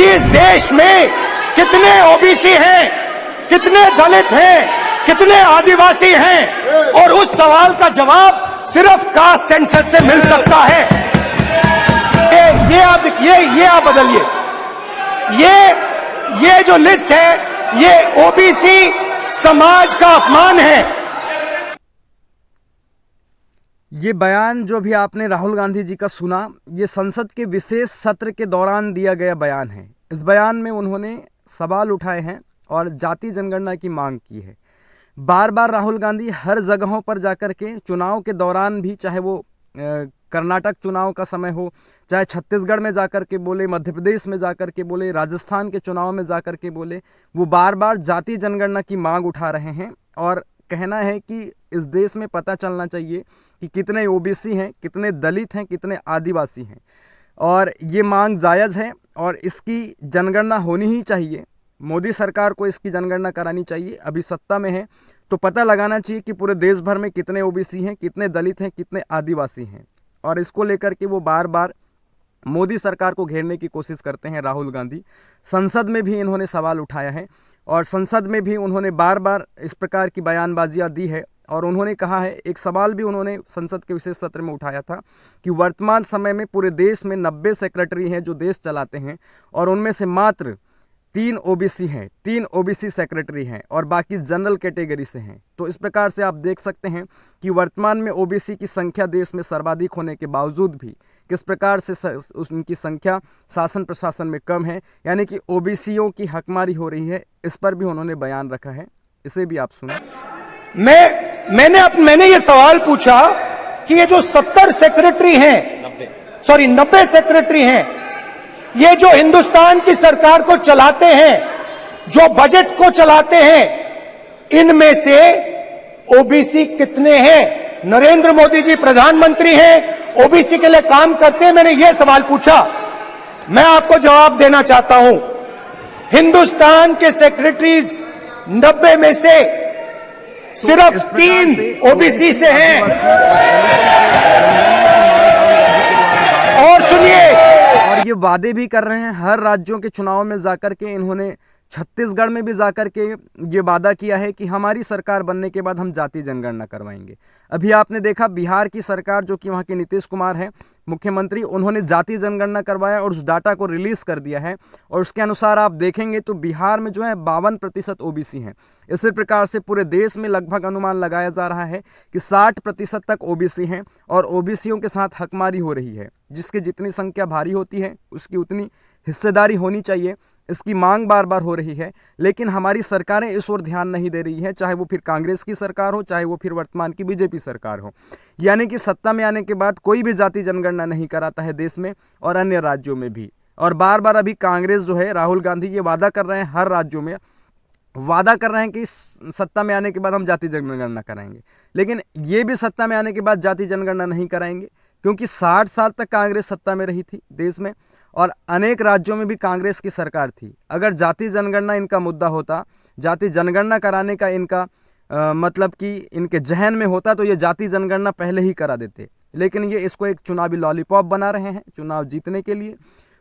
कि इस देश में कितने ओबीसी हैं, कितने दलित हैं, कितने आदिवासी हैं, और उस सवाल का जवाब सिर्फ कास्ट सेंसस से मिल सकता है। ये आप बदलिए। ये जो लिस्ट है ये ओबीसी समाज का अपमान है। ये बयान जो भी आपने राहुल गांधी जी का सुना, ये संसद के विशेष सत्र के दौरान दिया गया बयान है। इस बयान में उन्होंने सवाल उठाए हैं और जाति जनगणना की मांग की है। बार बार राहुल गांधी हर जगहों पर जाकर के चुनाव के दौरान भी, चाहे वो कर्नाटक चुनाव का समय हो, चाहे छत्तीसगढ़ में जाकर के बोले, मध्य प्रदेश में जाकर के बोले, राजस्थान के चुनाव में जाकर के बोले, वो बार बार जाति जनगणना की मांग उठा रहे हैं और कहना है कि इस देश में पता चलना चाहिए कि कितने ओबीसी हैं, कितने दलित हैं, कितने आदिवासी हैं, और ये मांग जायज़ है और इसकी जनगणना होनी ही चाहिए। मोदी सरकार को इसकी जनगणना करानी चाहिए। अभी सत्ता में है तो पता लगाना चाहिए कि पूरे देश भर में कितने ओबीसी हैं, कितने दलित हैं, कितने आदिवासी हैं, और इसको लेकर के वो बार बार मोदी सरकार को घेरने की कोशिश करते हैं राहुल गांधी। संसद में भी इन्होंने सवाल उठाया है और संसद में भी उन्होंने बार बार इस प्रकार की बयानबाजियां दी है। और उन्होंने कहा है, एक सवाल भी उन्होंने संसद के विशेष सत्र में उठाया था कि वर्तमान समय में पूरे देश में 90 सेक्रेटरी हैं जो देश चलाते हैं, और उनमें से मात्र 3 ओबीसी हैं, 3 ओबीसी सेक्रेटरी हैं और बाकी जनरल कैटेगरी से हैं। तो इस प्रकार से आप देख सकते हैं कि वर्तमान में ओबीसी की संख्या देश में सर्वाधिक होने के बावजूद भी किस प्रकार से उनकी संख्या शासन प्रशासन में कम है, यानी कि ओबीसीओं की हकमारी हो रही है। इस पर भी उन्होंने बयान रखा है, इसे भी आप सुनें। मैंने ये सवाल पूछा कि ये जो 70 सेक्रेटरी हैं, 90 सेक्रेटरी हैं, ये जो हिंदुस्तान की सरकार को चलाते हैं, जो बजट को चलाते हैं, इनमें से ओबीसी कितने हैं? नरेंद्र मोदी जी प्रधानमंत्री हैं, ओबीसी के लिए काम करते हैं। मैंने ये सवाल पूछा। मैं आपको जवाब देना चाहता हूं। हिंदुस्तान के सेक्रेटरीज 90 में से सिर्फ 3 ओबीसी से हैं। और सुनिए, और ये वादे भी कर रहे हैं हर राज्यों के चुनाव में जाकर के। इन्होंने छत्तीसगढ़ में भी जाकर के ये वादा किया है कि हमारी सरकार बनने के बाद हम जाति जनगणना करवाएंगे। अभी आपने देखा बिहार की सरकार, जो कि वहाँ के नीतीश कुमार हैं मुख्यमंत्री, उन्होंने जाति जनगणना करवाया और उस डाटा को रिलीज़ कर दिया है, और उसके अनुसार आप देखेंगे तो बिहार में जो है 52% ओबीसी हैं। इसी प्रकार से पूरे देश में लगभग अनुमान लगाया जा रहा है कि 60% तक ओबीसी हैं, और ओबीसीयों के साथ हकमारी हो रही है। जिसकी जितनी संख्या भारी होती है उसकी उतनी हिस्सेदारी होनी चाहिए। इसकी मांग बार बार हो रही है, लेकिन हमारी सरकारें इस ओर ध्यान नहीं दे रही है, चाहे वो फिर कांग्रेस की सरकार हो, चाहे वो फिर वर्तमान की बीजेपी सरकार हो। यानी कि सत्ता में आने के बाद कोई भी जाति जनगणना नहीं कराता है देश में और अन्य राज्यों में भी। और बार बार अभी कांग्रेस जो है, राहुल गांधी ये वादा कर रहे हैं, हर राज्यों में वादा कर रहे हैं कि सत्ता में आने के बाद हम जाति जनगणना कराएंगे, लेकिन ये भी सत्ता में आने के बाद जाति जनगणना नहीं कराएंगे, क्योंकि 60 साल तक कांग्रेस सत्ता में रही थी देश में, और अनेक राज्यों में भी कांग्रेस की सरकार थी। अगर जाति जनगणना इनका मुद्दा होता, जाति जनगणना कराने का इनका मतलब कि इनके जहन में होता, तो ये जाति जनगणना पहले ही करा देते। लेकिन ये इसको एक चुनावी लॉलीपॉप बना रहे हैं चुनाव जीतने के लिए।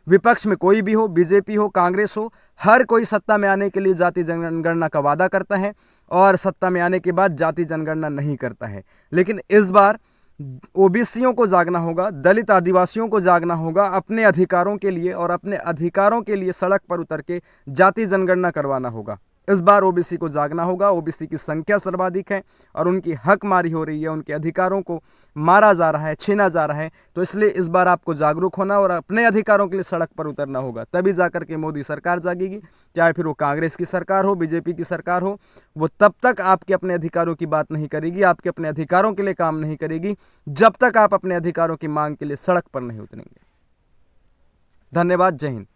विपक्ष में कोई भी हो, बीजेपी हो, कांग्रेस हो, हर कोई सत्ता में आने के लिए जाति जनगणना का वादा करता है और सत्ता में आने के बाद जाति जनगणना नहीं करता है। लेकिन इस बार ओबीसीयों को जागना होगा, दलित आदिवासियों को जागना होगा अपने अधिकारों के लिए, और अपने अधिकारों के लिए सड़क पर उतर के जाति जनगणना करवाना होगा। इस बार ओबीसी को जागना होगा। ओबीसी की संख्या सर्वाधिक है और उनकी हक मारी हो रही है, उनके अधिकारों को मारा जा रहा है, छीना जा रहा है। तो इसलिए इस बार आपको जागरूक होना और अपने अधिकारों के लिए सड़क पर उतरना होगा, तभी जाकर के मोदी सरकार जागेगी। चाहे फिर वो कांग्रेस की सरकार हो, बीजेपी की सरकार हो, वो तब तक आपके अपने अधिकारों की बात नहीं करेगी, आपके अपने अधिकारों के लिए काम नहीं करेगी, जब तक आप अपने अधिकारों की मांग के लिए सड़क पर नहीं उतरेंगे। धन्यवाद। जय हिंद।